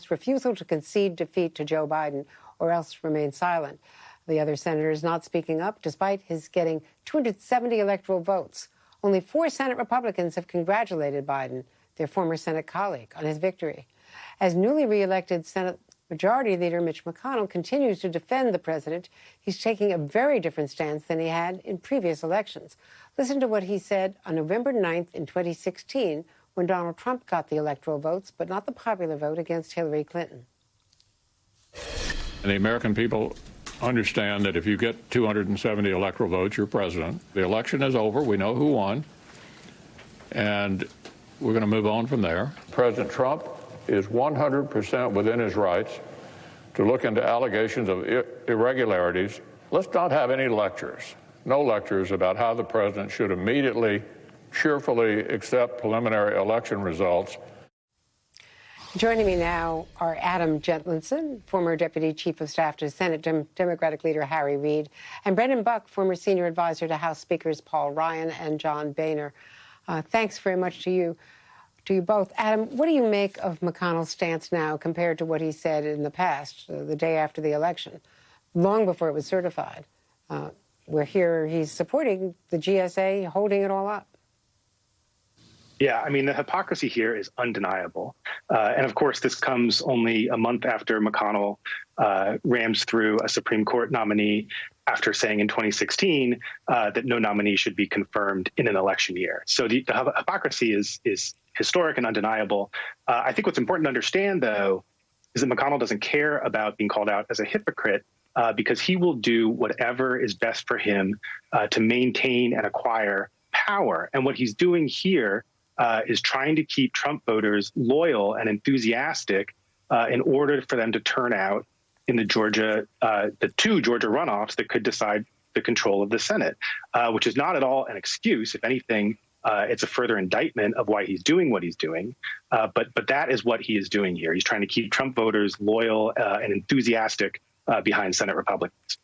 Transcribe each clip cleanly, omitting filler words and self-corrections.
refusal to concede defeat to Joe Biden or else remain silent. The other senator is not speaking up, despite his getting 270 electoral votes. Only 4 Senate Republicans have congratulated Biden, their former Senate colleague, on his victory. As newly reelected Senate Majority Leader Mitch McConnell continues to defend the president, he's taking a very different stance than he had in previous elections. Listen to what he said on November 9th in 2016, when Donald Trump got the electoral votes, but not the popular vote against Hillary Clinton. And the American people understand that if you get 270 electoral votes, you're president. The election is over. We know who won. And we're going to move on from there. President Trump is 100% within his rights to look into allegations of irregularities. Let's not have any lectures, no lectures about how the president should immediately, cheerfully accept preliminary election results. Joining me now are Adam Jentlinson, former Deputy Chief of Staff to Senate Democratic Leader Harry Reid, and Brendan Buck, former Senior Advisor to House Speakers Paul Ryan and John Boehner. Thanks very much to you both. Adam, what do you make of McConnell's stance now compared to what he said in the past, the day after the election, long before it was certified? We're here, he's supporting the GSA, holding it all up. Yeah, I mean, the hypocrisy here is undeniable. And of course, this comes only a month after McConnell rams through a Supreme Court nominee after saying in 2016 that no nominee should be confirmed in an election year. So the hypocrisy is historic and undeniable. I think what's important to understand, though, is that McConnell doesn't care about being called out as a hypocrite because he will do whatever is best for him to maintain and acquire power. And what he's doing here is trying to keep Trump voters loyal and enthusiastic in order for them to turn out in the two Georgia runoffs that could decide the control of the Senate, which is not at all an excuse. If anything, it's a further indictment of why he's doing what he's doing. But that is what he is doing here. He's trying to keep Trump voters loyal and enthusiastic behind Senate Republicans.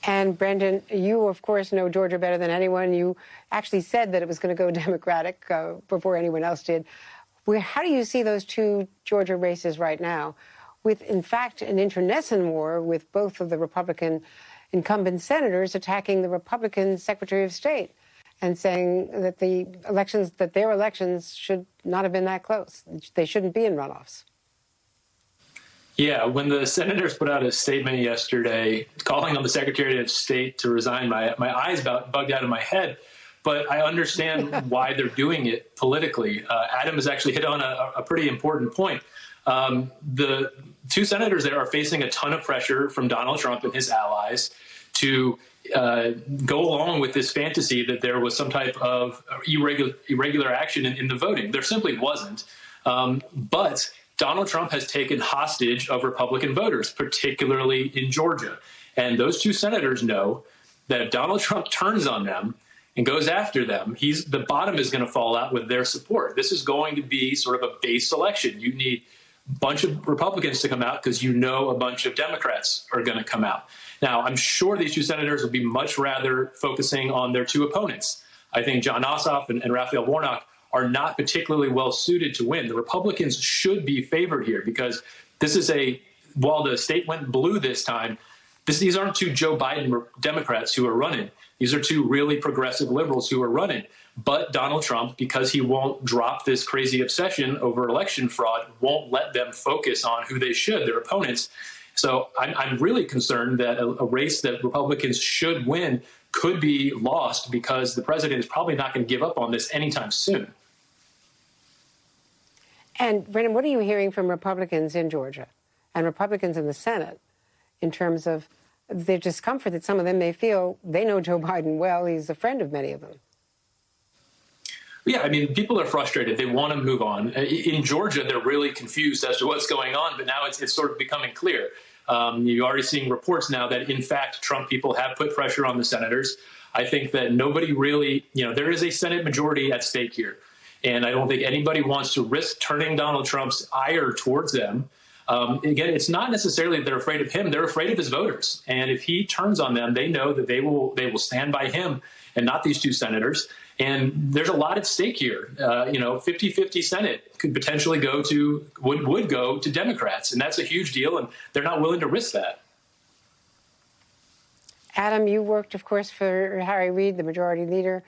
And Brendan, you, of course, know Georgia better than anyone. You actually said that it was going to go Democratic before anyone else did. How do you see those two Georgia races right now, with, in fact, an internecine war with both of the Republican incumbent senators attacking the Republican Secretary of State and saying that their elections should not have been that close. They shouldn't be in runoffs. Yeah, when the senators put out a statement yesterday calling on the Secretary of State to resign, my eyes about bugged out of my head. But I understand why they're doing it politically. Adam has actually hit on a pretty important point. The two senators there are facing a ton of pressure from Donald Trump and his allies to go along with this fantasy that there was some type of irregular action in the voting. There simply wasn't. But Donald Trump has taken hostage of Republican voters, particularly in Georgia. And those two senators know that if Donald Trump turns on them and goes after them, the bottom is going to fall out with their support. This is going to be sort of a base election. You need a bunch of Republicans to come out because you know a bunch of Democrats are going to come out. Now, I'm sure these two senators will be much rather focusing on their two opponents. I think John Ossoff and Raphael Warnock are not particularly well suited to win. The Republicans should be favored here because this is while the state went blue this time, these aren't two Joe Biden Democrats who are running. These are two really progressive liberals who are running. But Donald Trump, because he won't drop this crazy obsession over election fraud, won't let them focus on who they should, their opponents. So I'm really concerned that a race that Republicans should win could be lost because the president is probably not going to give up on this anytime soon. And, Brendan, what are you hearing from Republicans in Georgia and Republicans in the Senate in terms of their discomfort that some of them may feel? They know Joe Biden well. He's a friend of many of them. Yeah, I mean, people are frustrated. They want to move on. In Georgia, they're really confused as to what's going on, but now it's sort of becoming clear. You're already seeing reports now that, in fact, Trump people have put pressure on the senators. I think that nobody really, there is a Senate majority at stake here. And I don't think anybody wants to risk turning Donald Trump's ire towards them. Again, it's not necessarily that they're afraid of him. They're afraid of his voters. And if he turns on them, they know that they will stand by him and not these two senators. And there's a lot at stake here. 50-50 Senate could potentially would go to Democrats. And that's a huge deal. And they're not willing to risk that. Adam, you worked, of course, for Harry Reid, the majority leader,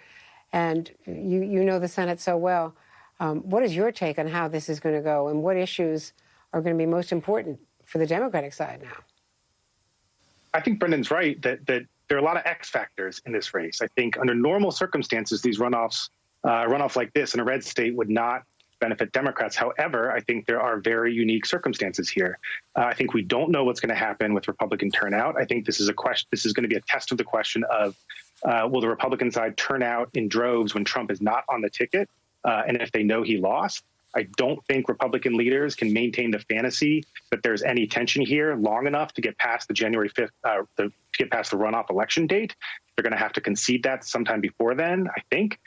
and you know the Senate so well. What is your take on how this is going to go, and what issues are going to be most important for the Democratic side now? I think Brendan's right that there are a lot of X factors in this race. I think under normal circumstances, these runoff like this in a red state would not benefit Democrats. However, I think there are very unique circumstances here. I think we don't know what's going to happen with Republican turnout. I think this is going to be a test of the question of will the Republican side turn out in droves when Trump is not on the ticket, and if they know he lost. I don't think Republican leaders can maintain the fantasy that there's any tension here long enough to get past the January 5th, to get past the runoff election date. They're going to have to concede that sometime before then, I think.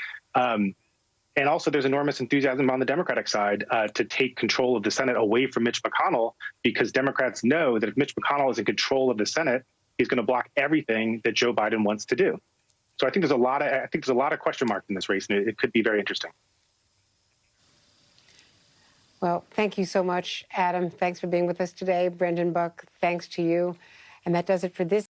And also, there's enormous enthusiasm on the Democratic side to take control of the Senate away from Mitch McConnell, because Democrats know that if Mitch McConnell is in control of the Senate, he's going to block everything that Joe Biden wants to do. So I think there's a lot of question marks in this race, and it could be very interesting. Well, thank you so much, Adam. Thanks for being with us today. Brendan Buck, thanks to you. And that does it for this